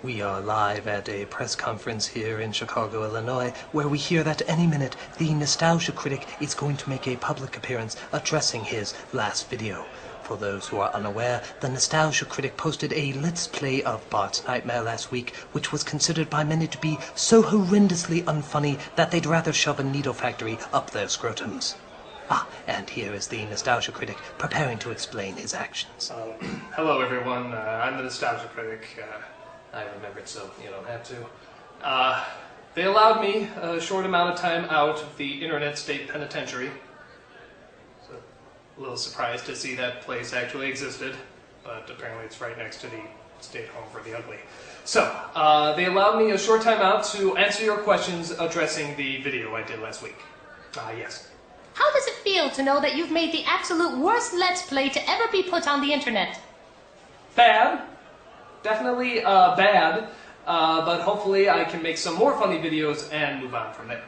We are live at a press conference here in Chicago, Illinois, where we hear that any minute the Nostalgia Critic is going to make a public appearance addressing his last video. For those who are unaware, the Nostalgia Critic posted a Let's Play of Bart's Nightmare last week, which was considered by many to be so horrendously unfunny that they'd rather shove a needle factory up their scrotums. And here is the Nostalgia Critic preparing to explain his actions. Hello everyone, I'm the Nostalgia Critic. I remembered, so you don't have to. They allowed me a short amount of time out of the Internet State Penitentiary. So, a little surprised to see that place actually existed, but apparently it's right next to the State Home for the Ugly. So, they allowed me a short time out to answer your questions addressing the video I did last week. Yes. How does it feel to know that you've made the absolute worst Let's Play to ever be put on the internet? Bad. Definitely bad, but hopefully I can make some more funny videos and move on from there.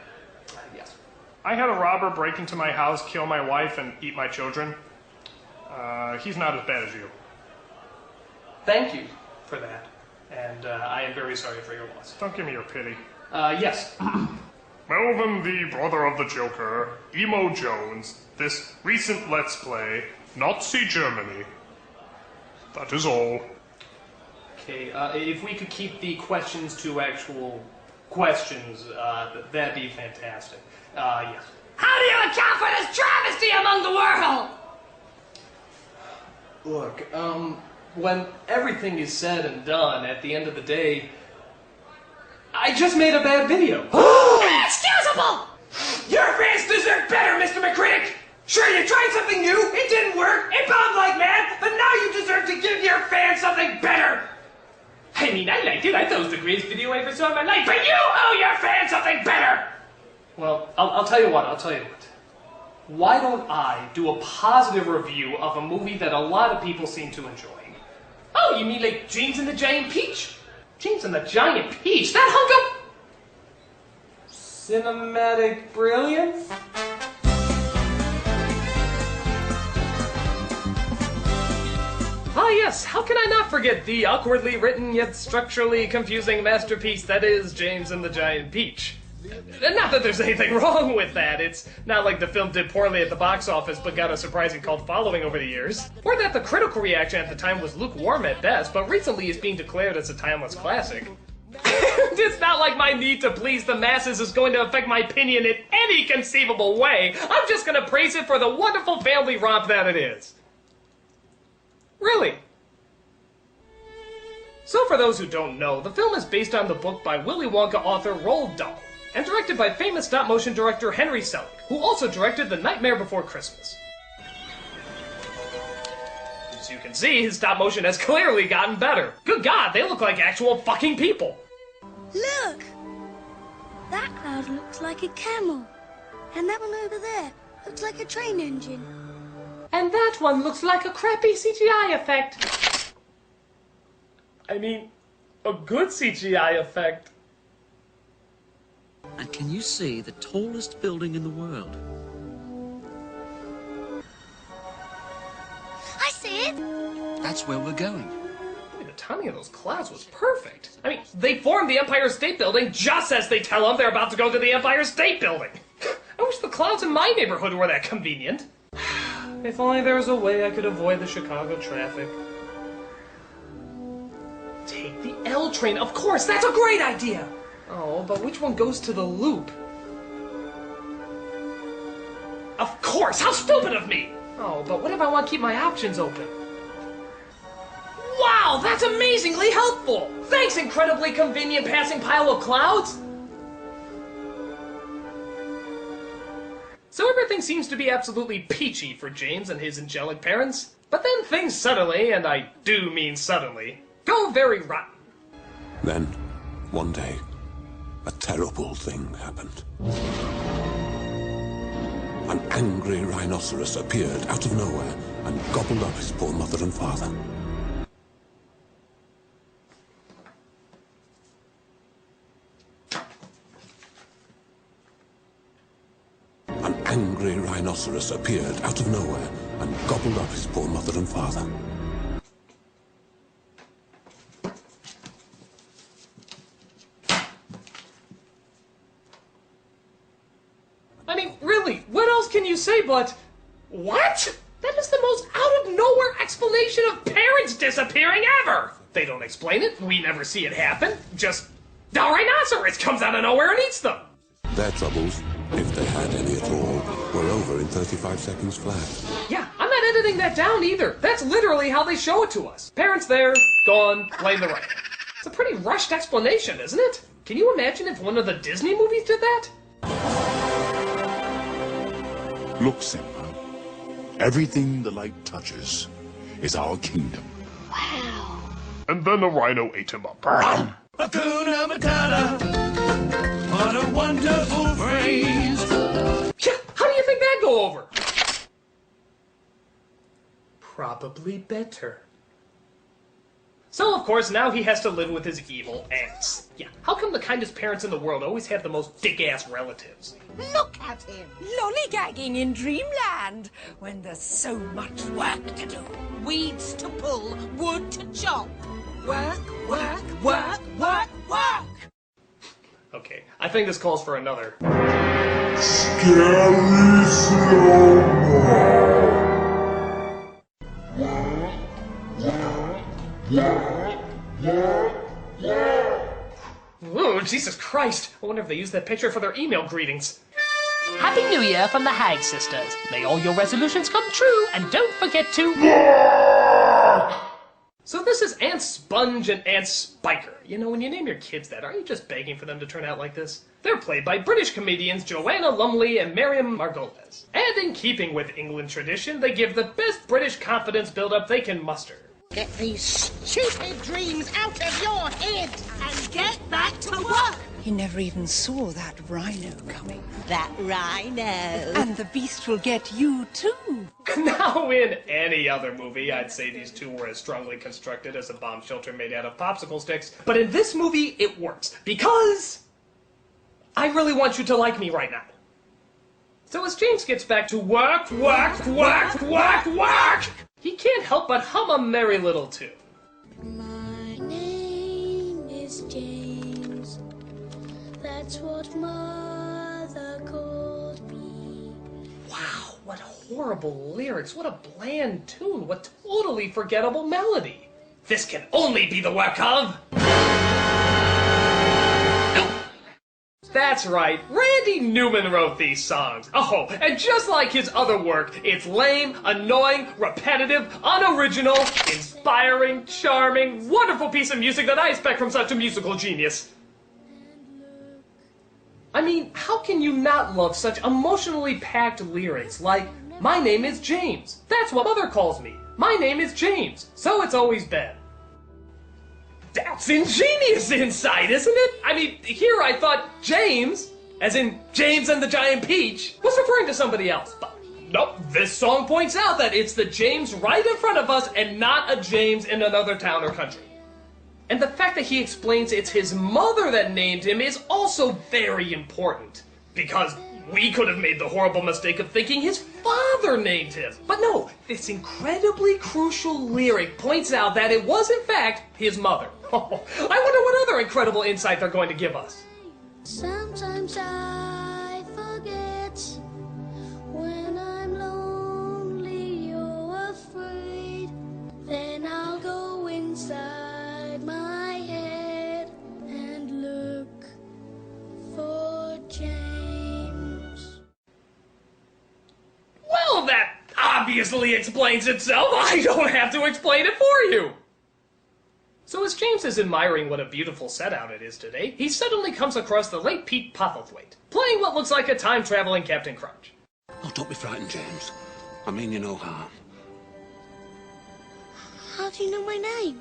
Yes. I had a robber break into my house, kill my wife, and eat my children. He's not as bad as you. Thank you for that, and I am very sorry for your loss. Don't give me your pity. Yes. Melvin, the brother of the Joker, Emo Jones, this recent Let's Play, Nazi Germany. That is all. Okay, if we could keep the questions to actual questions, that'd be fantastic. Yes. How do you account for this travesty among the world? Look, when everything is said and done, at the end of the day, I just made a bad video. Inexcusable! Your fans deserve better, Mr. McCritic! Sure, you tried something new, it didn't work, it bombed like mad, but now you deserve to give your fans something better! I mean, I liked it. I thought it was the greatest video I ever saw in my life. But you owe your fans something better! Well, I'll tell you what. Why don't I do a positive review of a movie that a lot of people seem to enjoy? Oh, you mean like James and the Giant Peach? James and the Giant Peach? That hunk of cinematic brilliance? Yes, how can I not forget the awkwardly written yet structurally confusing masterpiece that is James and the Giant Peach. Not that there's anything wrong with that. It's not like the film did poorly at the box office but got a surprising cult following over the years. Or that the critical reaction at the time was lukewarm at best, but recently is being declared as a timeless classic. It's not like my need to please the masses is going to affect my opinion in any conceivable way. I'm just going to praise it for the wonderful family romp that it is. Really? So for those who don't know, the film is based on the book by Willy Wonka author Roald Dahl, and directed by famous stop-motion director Henry Selick, who also directed The Nightmare Before Christmas. As you can see, his stop-motion has clearly gotten better. Good God, they look like actual fucking people! Look! That cloud looks like a camel. And that one over there looks like a train engine. And that one looks like a crappy CGI effect. I mean, a good CGI effect. And can you see the tallest building in the world? I see it! That's where we're going. The timing of those clouds was perfect. I mean, they formed the Empire State Building just as they tell them they're about to go to the Empire State Building. I wish the clouds in my neighborhood were that convenient. If only there was a way I could avoid the Chicago traffic. Take the L train, of course, that's a great idea! Oh, but which one goes to the loop? Of course, how stupid of me! Oh, but what if I want to keep my options open? Wow, that's amazingly helpful! Thanks, incredibly convenient passing pile of clouds! So everything seems to be absolutely peachy for James and his angelic parents. But then things suddenly, and I do mean suddenly, go very rotten. Then, one day, a terrible thing happened. An angry rhinoceros appeared out of nowhere and gobbled up his poor mother and father. An angry rhinoceros appeared out of nowhere and gobbled up his poor mother and father. Really, what else can you say but, what? That is the most out-of-nowhere explanation of parents disappearing ever! They don't explain it, we never see it happen, just the rhinoceros comes out of nowhere and eats them! Their troubles, if they had any at all, were over in 35 seconds flat. Yeah, I'm not editing that down either. That's literally how they show it to us. Parents there, gone, blame the writer. It's a pretty rushed explanation, isn't it? Can you imagine if one of the Disney movies did that? Look, Simba. Everything the light touches is our kingdom. Wow. And then the rhino ate him up. Hakuna Matata. What a wonderful phrase. Yeah, how do you think that'd go over? Probably better. So, of course, now he has to live with his evil aunts. Yeah, how come the kindest parents in the world always have the most dick-ass relatives? Look at him, lollygagging in dreamland, when there's so much work to do. Weeds to pull, wood to chop. Work, work, work, work, work! Okay, I think this calls for another... Scary slow-mo. Oh, Jesus Christ! I wonder if they used that picture for their email greetings. Happy New Year from the Hag Sisters. May all your resolutions come true, and don't forget to... So this is Aunt Sponge and Aunt Spiker. You know, when you name your kids that, aren't you just begging for them to turn out like this? They're played by British comedians Joanna Lumley and Miriam Margolyes. And in keeping with England tradition, they give the best British confidence build-up they can muster. Get these stupid dreams out of your head and get back to work! He never even saw that rhino coming. That rhino. And the beast will get you too. Now, in any other movie, I'd say these two were as strongly constructed as a bomb shelter made out of popsicle sticks. But in this movie, it works. Because I really want you to like me right now. So as James gets back to work, he can't help but hum a merry little tune. My name is James. That's what Mother called me. Wow, what horrible lyrics, what a bland tune, what totally forgettable melody. This can only be the work of... That's right, Randy Newman wrote these songs. Oh, and just like his other work, it's lame, annoying, repetitive, unoriginal, inspiring, charming, wonderful piece of music that I expect from such a musical genius. I mean, how can you not love such emotionally packed lyrics like, my name is James, that's what Mother calls me, my name is James, so it's always been. That's ingenious insight, isn't it? I mean, here I thought James, as in James and the Giant Peach, was referring to somebody else. But nope, this song points out that it's the James right in front of us and not a James in another town or country. And the fact that he explains it's his mother that named him is also very important. Because we could have made the horrible mistake of thinking his father named him. But no, this incredibly crucial lyric points out that it was in fact his mother. Oh, I wonder what other incredible insight they're going to give us. Sometimes I forget when I'm lonely or afraid. Then I'll go inside my head and look for James. Well, that obviously explains itself. I don't have to explain it for you. So as James is admiring what a beautiful set-out it is today, he suddenly comes across the late Pete Postlethwaite, playing what looks like a time-traveling Captain Crunch. Oh, don't be frightened, James. I mean you no harm. How do you know my name?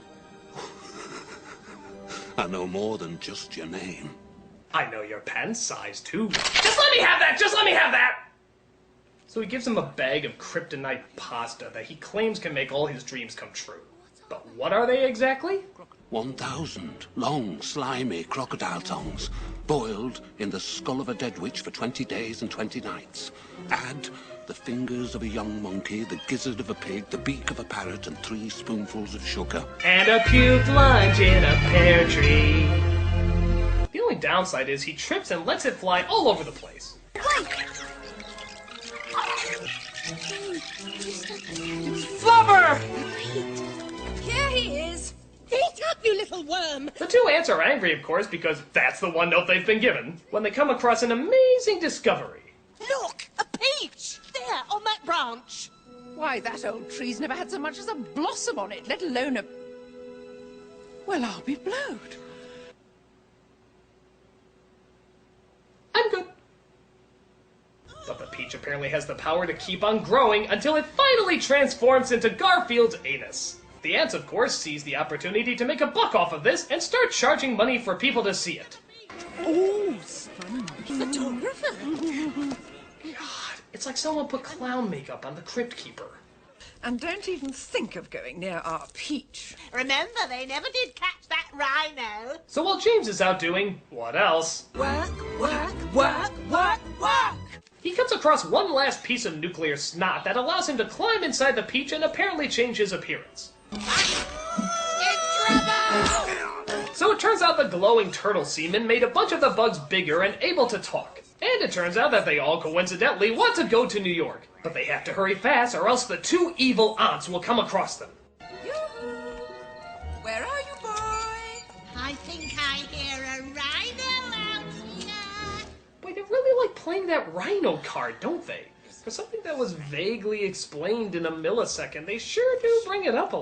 I know more than just your name. I know your pants size, too. Just let me have that! Just let me have that! So he gives him a bag of kryptonite pasta that he claims can make all his dreams come true. But what are they exactly? 1,000 long, slimy crocodile tongues, boiled in the skull of a dead witch for 20 days and 20 nights. Add the fingers of a young monkey, the gizzard of a pig, the beak of a parrot, and 3 spoonfuls of sugar. And a puke lunch in a pear tree. The only downside is he trips and lets it fly all over the place. Wait! Flubber! Here he is. Eat up, you little worm. The two ants are angry, of course, because that's the one note they've been given, when they come across an amazing discovery. Look, a peach. There, on that branch. Why, that old tree's never had so much as a blossom on it, let alone a... Well, I'll be blowed. I'm good. But the peach apparently has the power to keep on growing until it finally transforms into Garfield's anus. The ants, of course, seize the opportunity to make a buck off of this and start charging money for people to see it. Oh, photographer. God, it's like someone put clown makeup on the crypt keeper. And don't even think of going near our peach. Remember, they never did catch that rhino. So while James is out doing what else? Work, work, work, work, work! He comes across one last piece of nuclear snot that allows him to climb inside the peach and apparently change his appearance. So it turns out the glowing turtle semen made a bunch of the bugs bigger and able to talk. And it turns out that they all coincidentally want to go to New York. But they have to hurry fast or else the two evil aunts will come across them. Yoo-hoo! Where are you, boy? I think I hear a rhino out here. Wait, they really like playing that rhino card, don't they? For something that was vaguely explained in a millisecond, they sure do bring it up a lot.